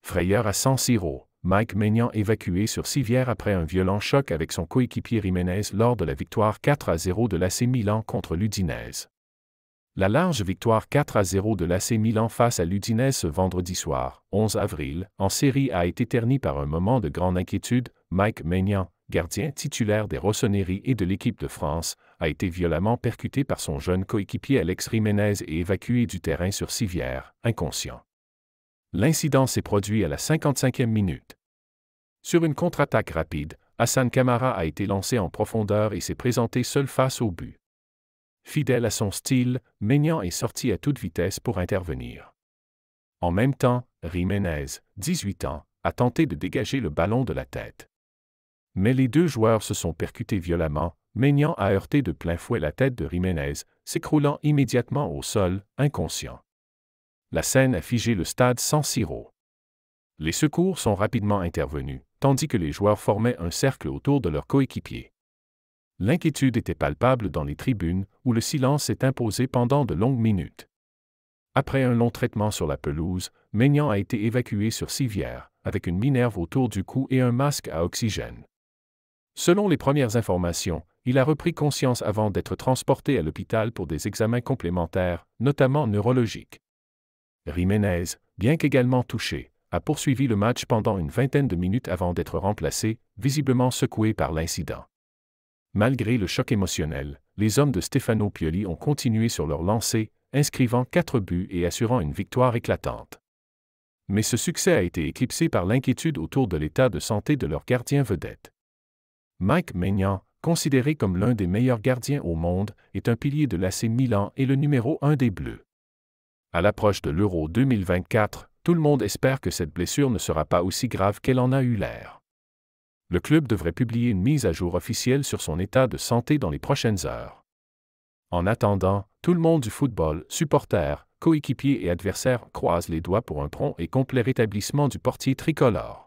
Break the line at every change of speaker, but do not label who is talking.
Frayeur à San Siro, Mike Maignan évacué sur civière après un violent choc avec son coéquipier Jiménez lors de la victoire 4-0 de l'AC Milan contre l'Udinese. La large victoire 4-0 de l'AC Milan face à l'Udinese ce vendredi soir, 11 avril, en série a été ternie par un moment de grande inquiétude. Mike Maignan, gardien titulaire des Rossoneri et de l'équipe de France, a été violemment percuté par son jeune coéquipier Alex Jiménez et évacué du terrain sur civière, inconscient. L'incident s'est produit à la 55e minute. Sur une contre-attaque rapide, Hassan Camara a été lancé en profondeur et s'est présenté seul face au but. Fidèle à son style, Maignan est sorti à toute vitesse pour intervenir. En même temps, Jiménez, 18 ans, a tenté de dégager le ballon de la tête. Mais les deux joueurs se sont percutés violemment. Maignan a heurté de plein fouet la tête de Jiménez, s'écroulant immédiatement au sol, inconscient. La scène a figé le stade San Siro. Les secours sont rapidement intervenus, tandis que les joueurs formaient un cercle autour de leur coéquipier. L'inquiétude était palpable dans les tribunes, où le silence s'est imposé pendant de longues minutes. Après un long traitement sur la pelouse, Maignan a été évacué sur civière, avec une minerve autour du cou et un masque à oxygène. Selon les premières informations, il a repris conscience avant d'être transporté à l'hôpital pour des examens complémentaires, notamment neurologiques. Jiménez, bien qu'également touché, a poursuivi le match pendant une vingtaine de minutes avant d'être remplacé, visiblement secoué par l'incident. Malgré le choc émotionnel, les hommes de Stefano Pioli ont continué sur leur lancée, inscrivant 4 buts et assurant une victoire éclatante. Mais ce succès a été éclipsé par l'inquiétude autour de l'état de santé de leur gardien vedette. Mike Maignan, considéré comme l'un des meilleurs gardiens au monde, est un pilier de l'AC Milan et le numéro 1 des Bleus. À l'approche de l'Euro 2024, tout le monde espère que cette blessure ne sera pas aussi grave qu'elle en a eu l'air. Le club devrait publier une mise à jour officielle sur son état de santé dans les prochaines heures. En attendant, tout le monde du football, supporters, coéquipiers et adversaires croisent les doigts pour un prompt et complet rétablissement du portier tricolore.